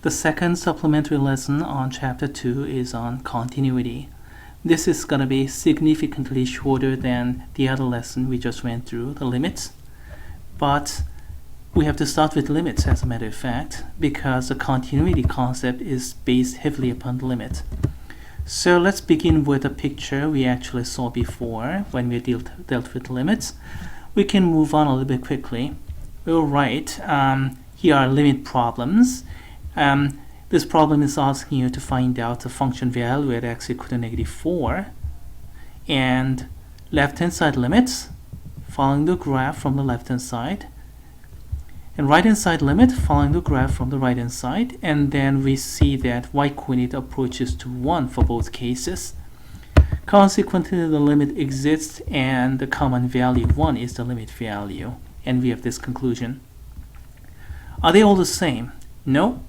The second supplementary lesson on Chapter 2 is on continuity. This is going to be significantly shorter than the other lesson we just went through, the limits. But we have to start with limits, as a matter of fact, because the continuity concept is based heavily upon the limit. So let's begin with a picture we actually saw before when we dealt with limits. We can move on a little bit quickly. We'll write, here are limit problems. This problem is asking you to find out the function value at x equal to -4 and left-hand side limits, following the graph from the left-hand side, and right-hand side limit following the graph from the right-hand side, and then we see that y-coordinate approaches to 1 for both cases. Consequently, the limit exists and the common value 1 is the limit value, and we have this conclusion. Are they all the same? No.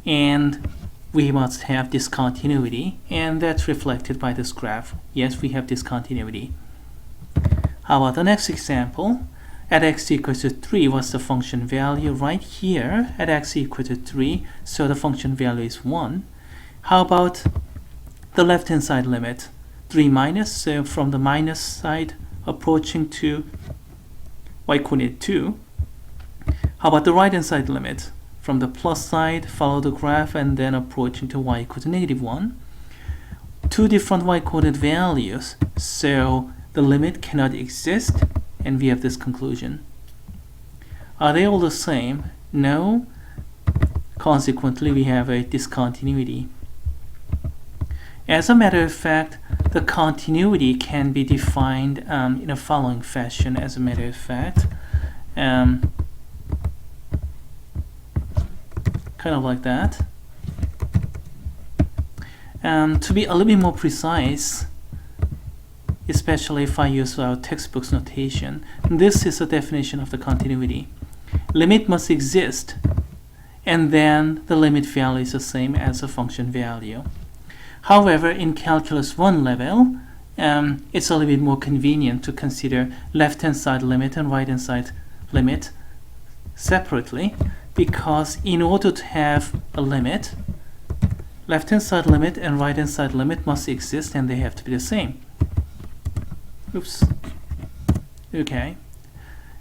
And we must have discontinuity, and that's reflected by this graph. Yes, we have discontinuity. How about the next example? At x equals to 3, what's the function value? Right here, at x equal to 3, so the function value is 1. How about the left-hand side limit? 3 minus, so from the minus side approaching to y-coordinate 2. How about the right-hand side limit? From the plus side, follow the graph, and then approaching to y equal to -1. Two different y-coordinate values, so the limit cannot exist, and we have this conclusion. Are they all the same? No. Consequently, we have a discontinuity. As a matter of fact, the continuity can be defined in the following fashion, as a matter of fact. Kind of like that. To be a little bit more precise, especially if I use our textbook's notation, this is a definition of the continuity. Limit must exist, and then the limit value is the same as the function value. However, in Calculus 1 level, it's a little bit more convenient to consider left-hand side limit and right-hand side limit separately, because in order to have a limit, left-hand side limit and right-hand side limit must exist, and they have to be the same. Oops. Okay.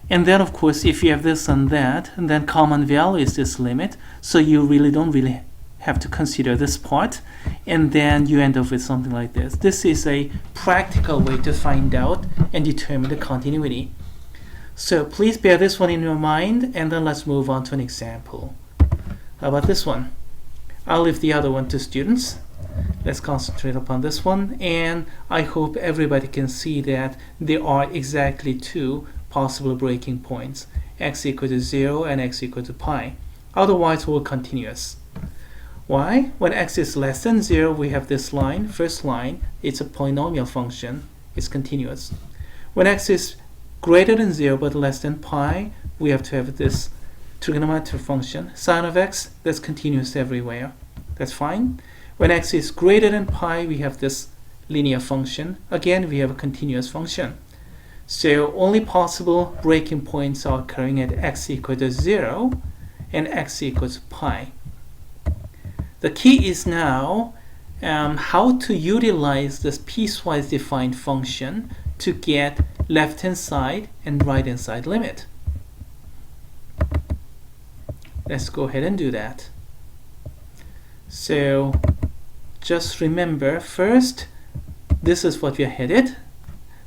And then, of course, if you have this and that, and then common value is this limit, so you don't really have to consider this part, and then you end up with something like this. This is a practical way to find out and determine the continuity. So please bear this one in your mind, and then let's move on to an example. How about this one? I'll leave the other one to students. Let's concentrate upon this one, and I hope everybody can see that there are exactly two possible breaking points, x equal to 0 and x equal to pi. Otherwise, we're continuous. Why? When x is less than 0, we have this line, first line, it's a polynomial function, it's continuous. When x is greater than 0 but less than pi, we have to have this trigonometric function, sine of x, that's continuous everywhere. That's fine. When x is greater than pi, we have this linear function. Again, we have a continuous function. So only possible breaking points are occurring at x equal to 0 and x equals pi. The key is now how to utilize this piecewise defined function to get left-hand side and right-hand side limit. Let's go ahead and do that. So just remember, first, this is what we are headed.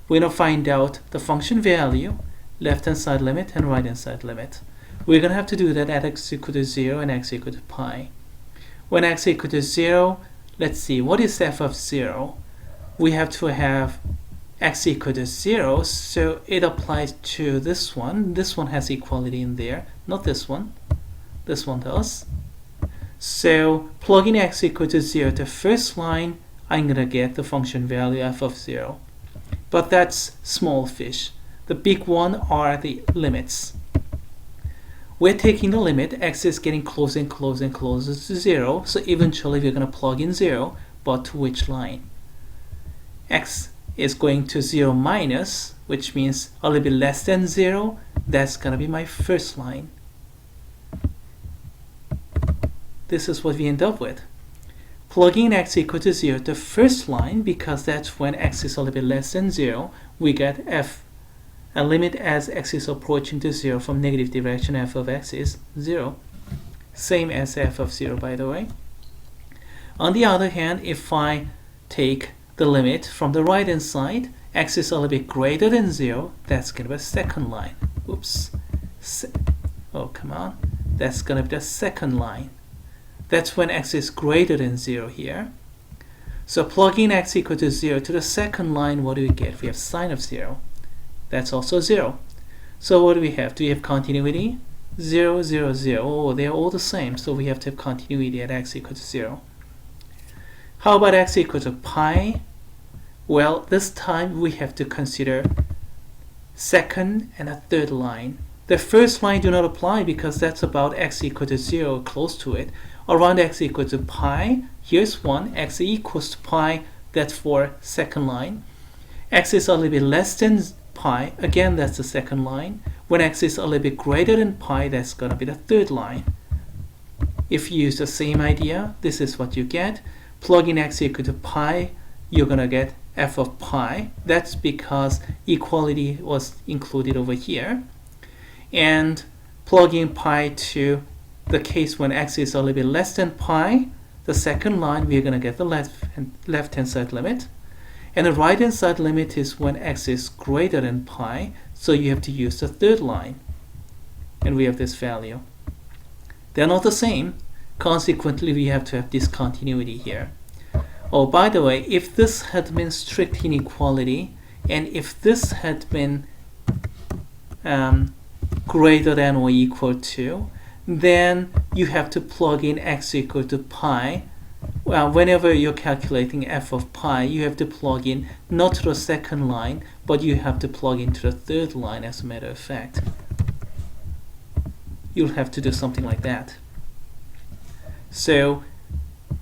We're going to find out the function value, left-hand side limit and right-hand side limit. We're going to have to do that at x equal to 0 and x equal to pi. When x equal to 0, let's see, what is f of 0? We have to have x equal to 0, so it applies to this one. This one has equality in there, not this one. This one does. So plug in x equal to 0 to first line, I'm going to get the function value f of 0. But that's small fish. The big one are the limits. We're taking the limit, x is getting closer and closer and closer to 0, so eventually we're going to plug in 0, but to which line? X is going to 0 minus, which means a little bit less than 0, that's going to be my first line. this is what we end up with. Plugging in x equal to 0, the first line, because that's when x is a little bit less than 0, we get f, a limit as x is approaching to 0 from negative direction, f of x is 0. Same as f of 0, by the way. On the other hand, if I take the limit from the right hand side, x is a little bit greater than 0, that's going to be a second line. Oops. Oh, come on. That's going to be the second line. That's when x is greater than 0 here. So plugging x equal to 0 to the second line, what do we get? We have sine of 0. That's also 0. So what do we have? Do we have continuity? 0, 0, 0. Oh, they're all the same. So we have to have continuity at x equal to 0. How about x equal to pi? Well, this time we have to consider second and a third line. The first line do not apply because that's about x equal to 0, close to it. Around x equal to pi, here's 1, x equals to pi, that's for second line. X is a little bit less than pi, again that's the second line. When x is a little bit greater than pi, that's going to be the third line. If you use the same idea, this is what you get. Plug in x equal to pi, you're going to get f of pi. That's because equality was included over here. And plug in pi to the case when x is a little bit less than pi, the second line, we're going to get the left-hand side limit. And the right-hand side limit is when x is greater than pi, so you have to use the third line. And we have this value. They're not the same. Consequently, we have to have discontinuity here. Oh, by the way, if this had been strict inequality, and if this had been greater than or equal to, then you have to plug in x equal to pi. Well, whenever you're calculating f of pi, you have to plug in not to the second line, but you have to plug into the third line, as a matter of fact. You'll have to do something like that. So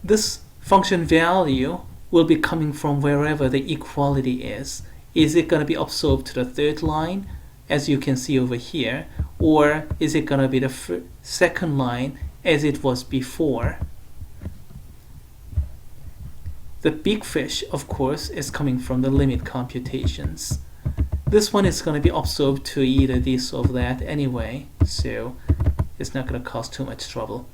this function value will be coming from wherever the equality is. Is it going to be absorbed to the third line, as you can see over here, or is it going to be the second line as it was before? The big fish, of course, is coming from the limit computations. This one is going to be absorbed to either this or that anyway, so it's not going to cause too much trouble.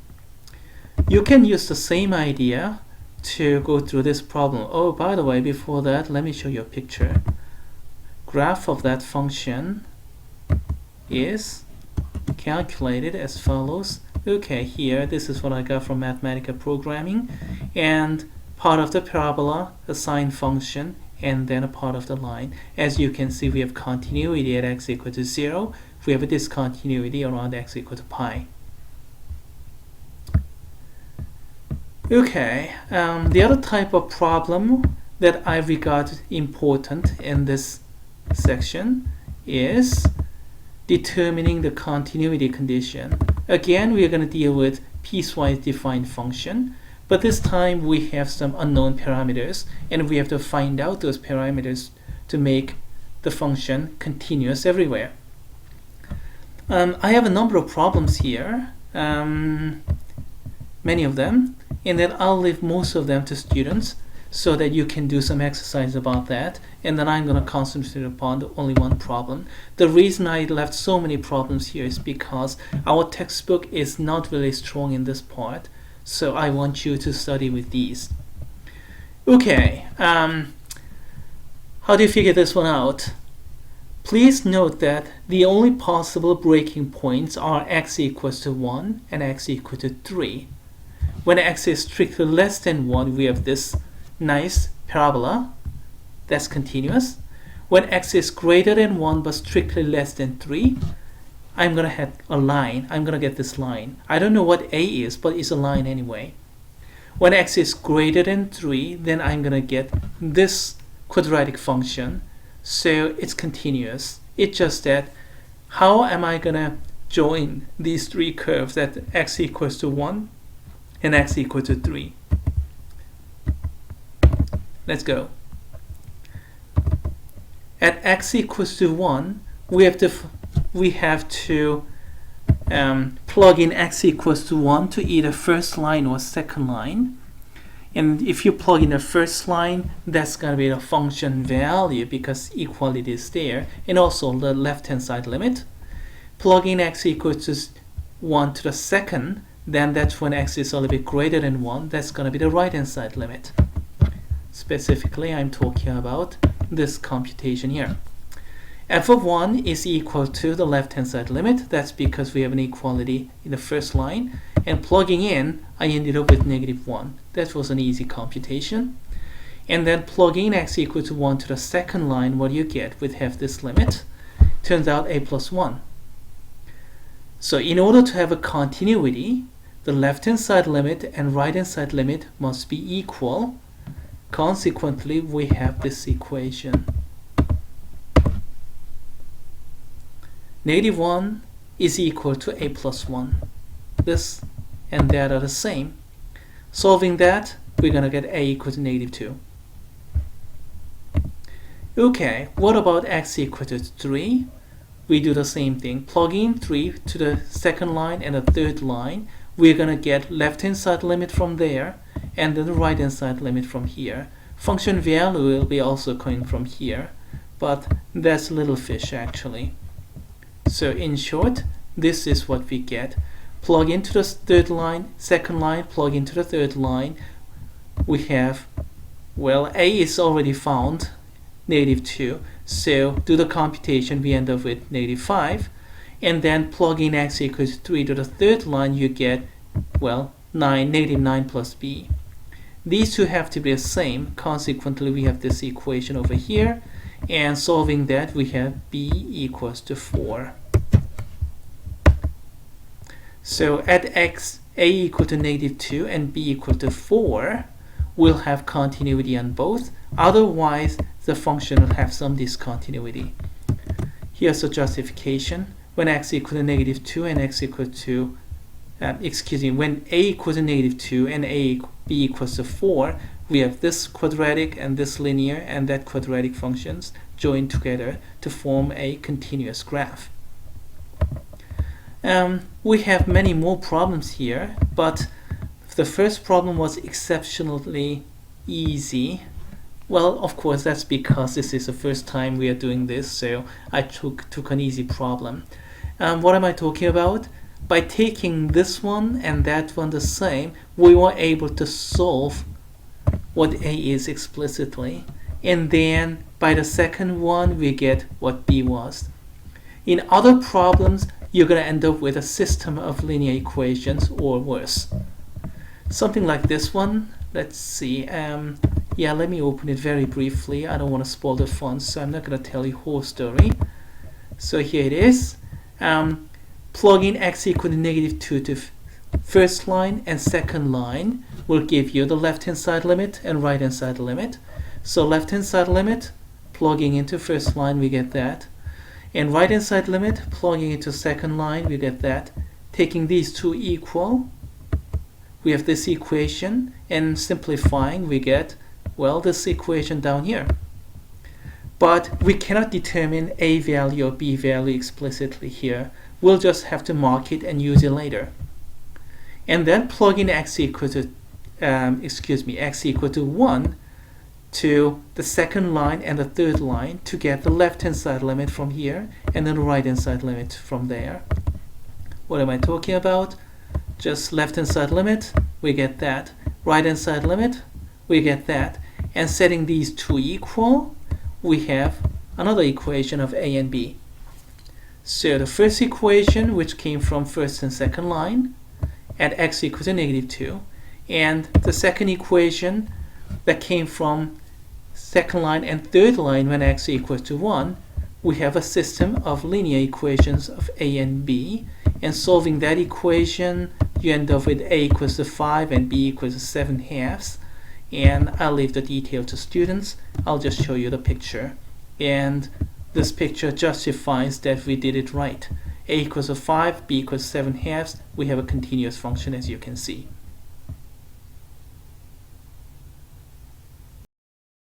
You can use the same idea to go through this problem. Oh, by the way, before that, let me show you a picture. Graph of that function is calculated as follows. Okay, here, this is what I got from Mathematica programming, and part of the parabola, a sine function, and then a part of the line. As you can see, we have continuity at x equal to 0. We have a discontinuity around x equal to pi. Okay, the other type of problem that I regard important in this section is determining the continuity condition. Again, we are going to deal with piecewise defined function, but this time we have some unknown parameters, and we have to find out those parameters to make the function continuous everywhere. I have a number of problems here, many of them, and then I'll leave most of them to students so that you can do some exercise about that, and then I'm going to concentrate upon only one problem. The reason I left so many problems here is because our textbook is not really strong in this part, so I want you to study with these. Okay, how do you figure this one out? Please note that the only possible breaking points are x equals to 1 and x equal to 3. When x is strictly less than 1, we have this nice parabola that's continuous. When x is greater than 1 but strictly less than 3, I'm going to have a line. I'm going to get this line. I don't know what a is, but it's a line anyway. When x is greater than 3, then I'm going to get this quadratic function. So it's continuous. It's just that how am I going to join these three curves at x equals to 1 and x equal to 3? Let's go. At x equals to 1, we have to plug in x equals to 1 to either first line or second line. And if you plug in the first line, that's going to be the function value because equality is there. And also the left-hand side limit. Plug in x equals to 1 to the second, then that's when x is a little bit greater than 1. That's going to be the right-hand side limit. Specifically, I'm talking about this computation here. F of 1 is equal to the left-hand side limit. That's because we have an equality in the first line. And plugging in, I ended up with -1. That was an easy computation. And then plugging in x equal to 1 to the second line, what do you get? We have this limit. Turns out a plus 1. So in order to have a continuity, the left-hand side limit and right-hand side limit must be equal. Consequently, we have this equation. -1 is equal to a plus 1. This and that are the same. Solving that, we're going to get a equal to -2. Okay, what about x equal to 3? We do the same thing. Plug in 3 to the second line and the third line. We're going to get left-hand side limit from there and then the right-hand side limit from here. Function value will be also coming from here, but that's little fish actually. So in short, this is what we get. Plug into the third line, second line, plug into the third line. We have, well, a is already found, -2. So do the computation, we end up with -5. And then plug in x equals 3 to the third line, you get, well, -9 plus b. These two have to be the same. Consequently, we have this equation over here. And solving that, we have b equals to 4. So at x, a equal to -2 and b equal to 4, we'll have continuity on both. Otherwise, the function will have some discontinuity. Here's the justification. When x equal to -2 and x equal to, when a equals to -2 and b equals to 4, we have this quadratic and this linear and that quadratic functions joined together to form a continuous graph. We have many more problems here, but the first problem was exceptionally easy. Well, of course, that's because this is the first time we are doing this, so I took an easy problem. What am I talking about? By taking this one and that one the same, we were able to solve what a is explicitly. And then by the second one, we get what b was. In other problems, you're going to end up with a system of linear equations or worse. Something like this one. Let's see. Yeah, let me open it very briefly. I don't want to spoil the fun, so I'm not going to tell you whole story. So here it is. Plug in x equal to -2 to first line and second line will give you the left-hand side limit and right-hand side limit. So left-hand side limit, plugging into first line, we get that. And right-hand side limit, plugging into second line, we get that. Taking these two equal, we have this equation, and simplifying, we get, well, this equation down here. But we cannot determine a value or b value explicitly here. We'll just have to mark it and use it later. And then plug in x equal to, x equal to 1 to the second line and the third line to get the left-hand side limit from here and then the right-hand side limit from there. What am I talking about? Just left-hand side limit, we get that. Right-hand side limit, we get that. And setting these two equal, we have another equation of a and b. So the first equation, which came from first and second line, at x equals to -2, and the second equation that came from second line and third line when x equals to 1, we have a system of linear equations of a and b, and solving that equation, you end up with a equals to 5 and b equals to 7/2. And I'll leave the detail to students. I'll just show you the picture. And this picture justifies that we did it right. A equals to 5, b equals 7/2. We have a continuous function, as you can see.